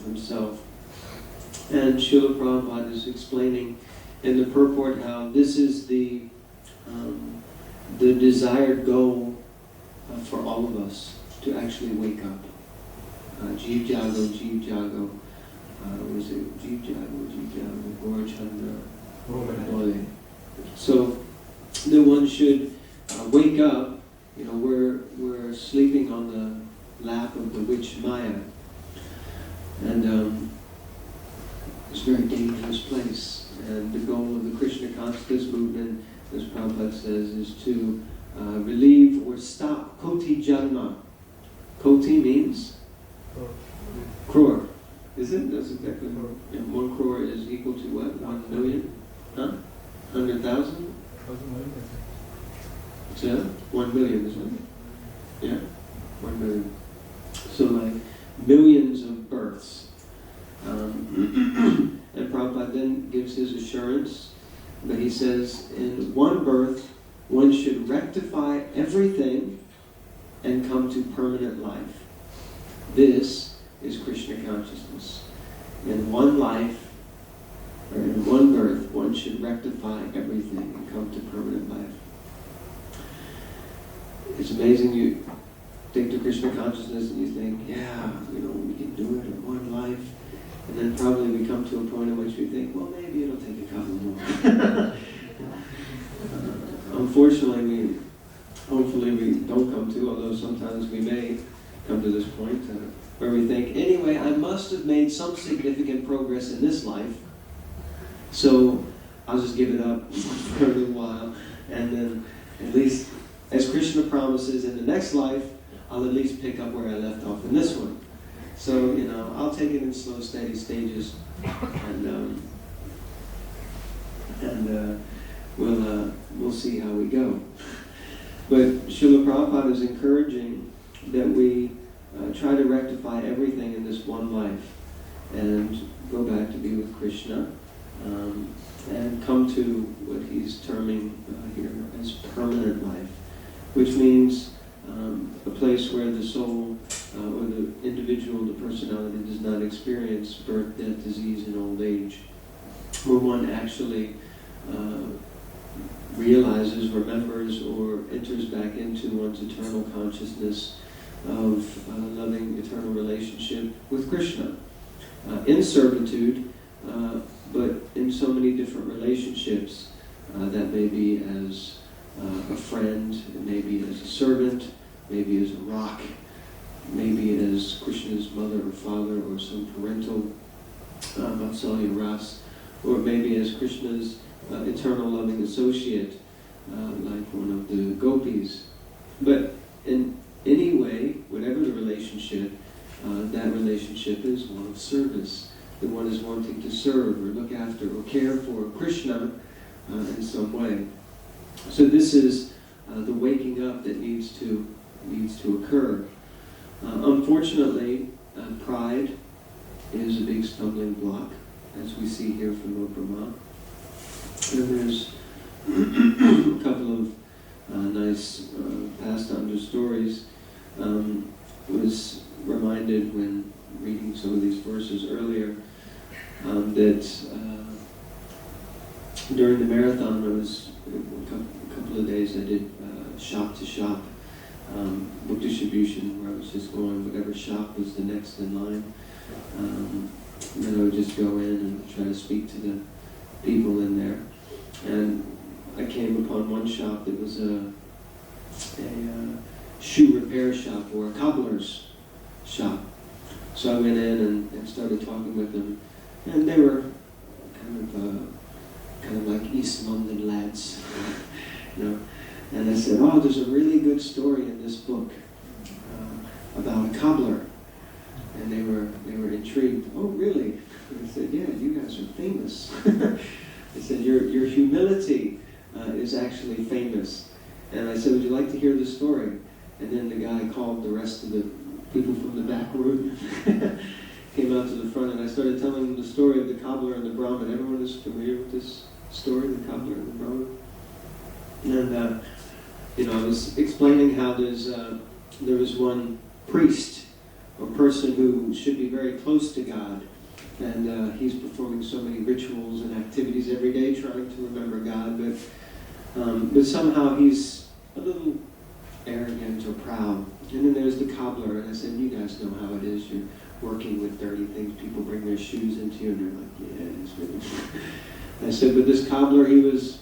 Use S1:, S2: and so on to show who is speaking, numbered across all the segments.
S1: himself. And Srila Prabhupada is explaining in the purport how this is the desired goal for all of us, to actually wake up. Jeev Jago, Jeev Jago. Was it Jeev Jago, Gaur Chandra, Bole. So that one should wake up. You know, we're sleeping on the lap of the witch Maya, and it's a very dangerous place. And the goal of the Krishna consciousness movement, as Prabhupada says, is to relieve or stop Koti Janma. Koti means crore. Is it? That's exactly right. Yeah, 1 crore is equal to what? 1 million? Huh? 100,000? So 1 million, isn't it? Yeah? 1 million. So like millions of births. And Prabhupada then gives his assurance, but he says, in one birth, one should rectify everything and come to permanent life. This is Krishna consciousness. In one life, or in one birth, one should rectify everything and come to permanent life. It's amazing, you think to Krishna consciousness and you think, yeah, you know, we can do it in one life. And then probably we come to a point in which we think, well, maybe it'll take a couple more. Unfortunately, hopefully we don't come to, although sometimes we may come to this point where we think, anyway, I must have made some significant progress in this life, so I'll just give it up for a little while, and then at least, as Krishna promises, in the next life, I'll at least pick up where I left off in this one. So, you know, I'll take it in slow, steady stages, and we'll see how we go. But Srila Prabhupada is encouraging that we try to rectify everything in this one life and go back to be with Krishna and come to what he's terming here as permanent life, which means a place where the soul or the individual, the personality, does not experience birth, death, disease, and old age, where one actually realizes, remembers, or enters back into one's eternal consciousness of loving eternal relationship with Krishna. In servitude, but in so many different relationships, that may be as a friend, it may be as a servant, maybe as a rock, maybe as Krishna's mother or father or some parental Vatsalya Ras, or maybe as Krishna's eternal loving associate, like one of the gopis. But in any way, whatever the relationship, that relationship is one of service. That one is wanting to serve or look after or care for Krishna in some way. So this is the waking up that needs to occur. Unfortunately, pride is a big stumbling block, as we see here from Lord Brahma. And there's a couple of nice pastimes or stories. Was reminded when reading some of these verses earlier that during the marathon, I was a couple of days I did shop to shop book distribution, where I was just going whatever shop was the next in line. And then I would just go in and try to speak to the people in there. And I came upon one shop that was a shoe repair shop, or a cobbler's shop. So I went in and started talking with them, and they were kind of like East London lads, you know. And I said, "Oh, there's a really good story in this book about a cobbler." And they were intrigued. "Oh, really?" And I said, "Yeah, you guys are famous." I said, "Your humility is actually famous." And I said, "Would you like to hear the story?" And then the guy called the rest of the people from the back room, came out to the front, and I started telling them the story of the cobbler and the Brahmin. Everyone is familiar with this story, the cobbler and the Brahmin? And, I was explaining how there was one priest a person who should be very close to God, and he's performing so many rituals and activities every day trying to remember God, but somehow he's a little arrogant or proud. And then there's the cobbler, and I said, you guys know how it is. You're working with dirty things. People bring their shoes into you, and they're like, yeah, it's really true. I said, but this cobbler, he was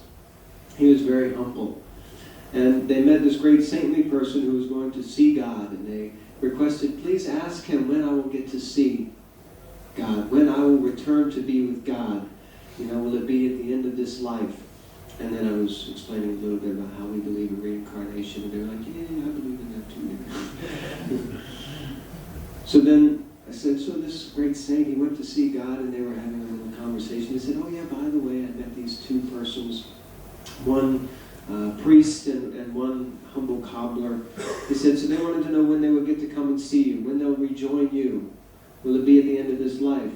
S1: very humble. And they met this great saintly person who was going to see God, and they requested, please ask him when I will get to see God, when I will return to be with God. Will it be at the end of this life? And then I was explaining a little bit about how we believe in reincarnation, and they were like, yeah, I believe in that too. So then I said, so this great saint, he went to see God, and they were having a little conversation. He said, oh yeah, by the way, I met these two persons, one priest and one humble cobbler. He said, so they wanted to know when they would get to come and see you, when they'll rejoin you. Will it be at the end of this life?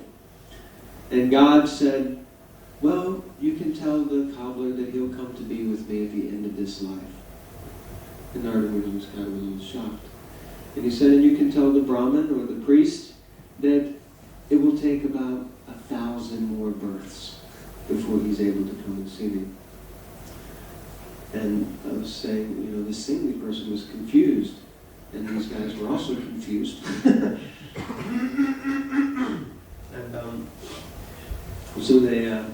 S1: And God said, well, you can tell the cobbler that he'll come to be with me at the end of this life. And Narada was kind of a little shocked. And he said, and you can tell the Brahmin or the priest that it will take about 1,000 more births before he's able to come and see me. And I was saying, this saintly person was confused. And these guys were also confused. And so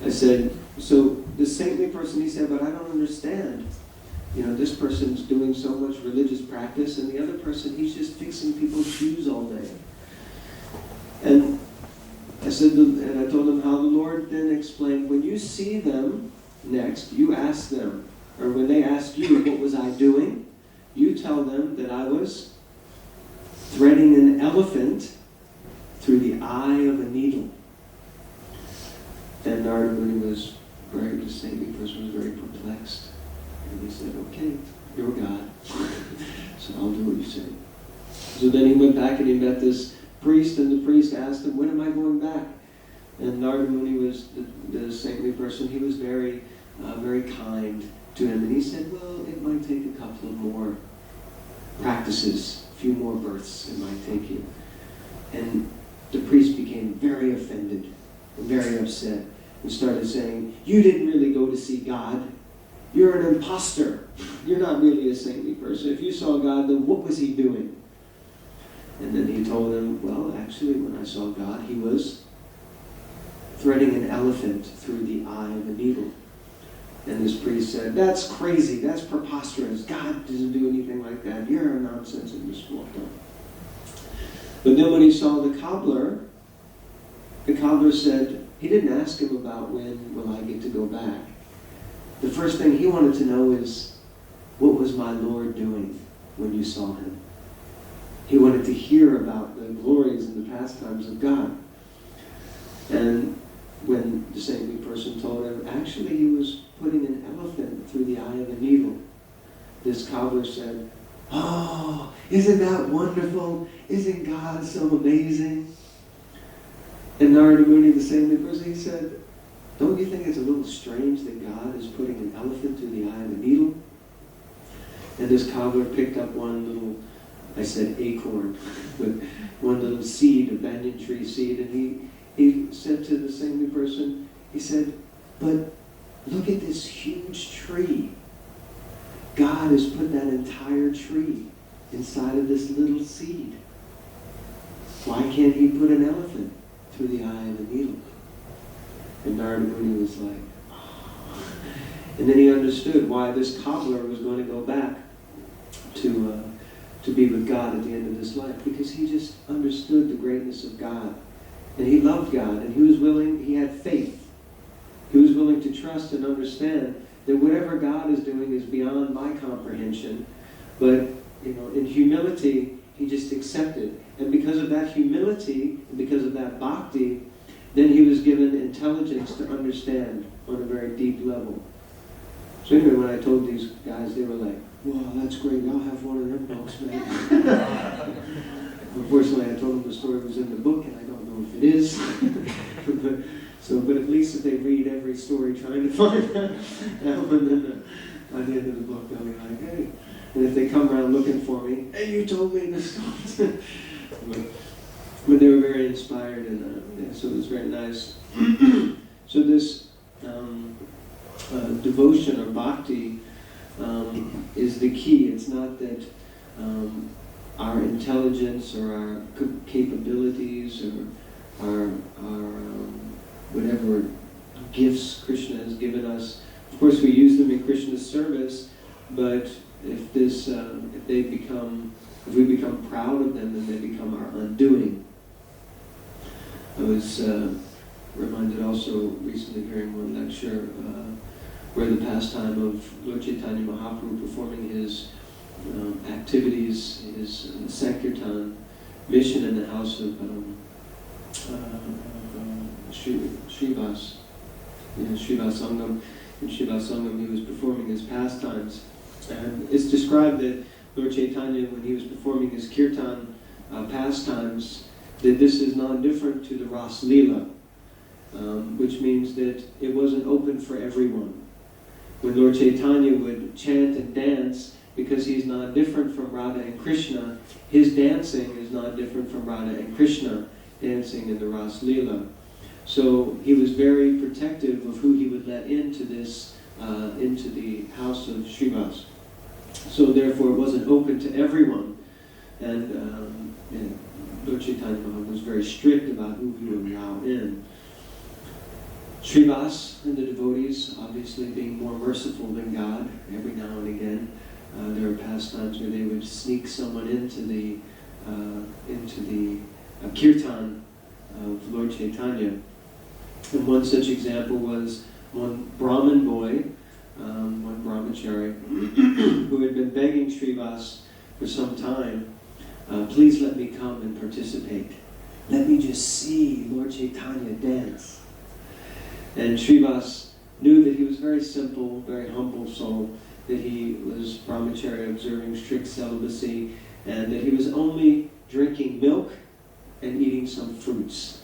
S1: I said, so the saintly person, he said, but I don't understand. This person's doing so much religious practice, and the other person, he's just fixing people's shoes all day. And I said, and I told him how the Lord then explained, when you see them next, you ask them, or when they ask you, what was I doing? You tell them that I was threading an elephant through the eye of a needle. And Narada Muni the saintly person was very perplexed. And he said, okay, you're God. So I'll do what you say. So then he went back and he met this priest, and the priest asked him, when am I going back? And Narada Muni was the saintly person. He was very, very kind to him. And he said, well, it might take a couple of more practices, a few more births it might take you. And the priest became very offended and very upset and started saying, you didn't really go to see God. You're an imposter. You're not really a saintly person. If you saw God, then what was he doing? And then he told him, well, actually, when I saw God, he was threading an elephant through the eye of a needle. And this priest said, that's crazy. That's preposterous. God doesn't do anything like that. You're a nonsense, and just walked on. But then when he saw the cobbler said, he didn't ask him about when will I get to go back. The first thing he wanted to know is, what was my Lord doing when you saw him? He wanted to hear about the glories and the pastimes of God. And when the saintly person told him, actually he was putting an elephant through the eye of a needle, this cobbler said, oh, isn't that wonderful? Isn't God so amazing? And Narada Muni, the saintly person, he said, don't you think it's a little strange that God is putting an elephant through the eye of a needle? And this cobbler picked up one little, I said acorn, but one little seed, a banyan tree seed, and he said to the saintly person, he said, but look at this huge tree. God has put that entire tree inside of this little seed. Why can't he put an elephant through the eye of a needle? And Narada Muni was like, oh. And then he understood why this cobbler was going to go back to be with God at the end of his life, because he just understood the greatness of God. And he loved God, and he had faith. He was willing to trust and understand that whatever God is doing is beyond my comprehension. But, in humility, he just accepted. And because of that humility, and because of that bhakti, then he was given intelligence to understand on a very deep level. So anyway, when I told these guys, they were like, wow, that's great, I'll have one of them books, man. Unfortunately, I told them the story was in the book, and I don't know if it is. But at least if they read every story trying to find that one, then by the end of the book, they'll be like, hey, And if they come around looking for me, hey, you told me this. but they were very inspired, and so it was very nice. So this devotion or bhakti is the key. It's not that our intelligence or our capabilities or our whatever gifts Krishna has given us. Of course, we use them in Krishna's service, but if we become proud of them, then they become our undoing. I was reminded also recently hearing one lecture where the pastime of Lord Chaitanya Mahaprabhu performing his activities, his Sankirtan mission in the house of Srivas. Srivas Sangam. In Srivas Sangam he was performing his pastimes. And it's described that Lord Chaitanya, when he was performing his kirtan pastimes, that this is not different to the Ras Leela, which means that it wasn't open for everyone. When Lord Chaitanya would chant and dance, because he's not different from Radha and Krishna, his dancing is not different from Radha and Krishna dancing in the Ras Leela. So he was very protective of who he would let into this, into the house of Srivas. So therefore it wasn't open to everyone. And Lord Chaitanya Mahaprabhu was very strict about who he would allow in. Srivas and the devotees, obviously being more merciful than God, every now and again, there were pastimes where they would sneak someone into the kirtan of Lord Chaitanya. And one such example was one Brahmin boy, one brahmachari, who had been begging Srivas for some time, please let me come and participate. Let me just see Lord Chaitanya dance. And Srivas knew that he was very simple, very humble soul, that he was brahmachari observing strict celibacy, and that he was only drinking milk and eating some fruits.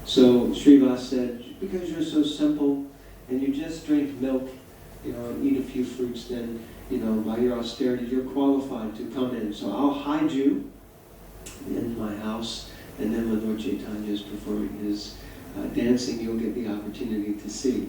S1: So Srivas said, because you're so simple and you just drink milk, and eat a few fruits, then, by your austerity, you're qualified to come in. So I'll hide you in my house, and then when Lord Chaitanya is performing his dancing, you'll get the opportunity to see.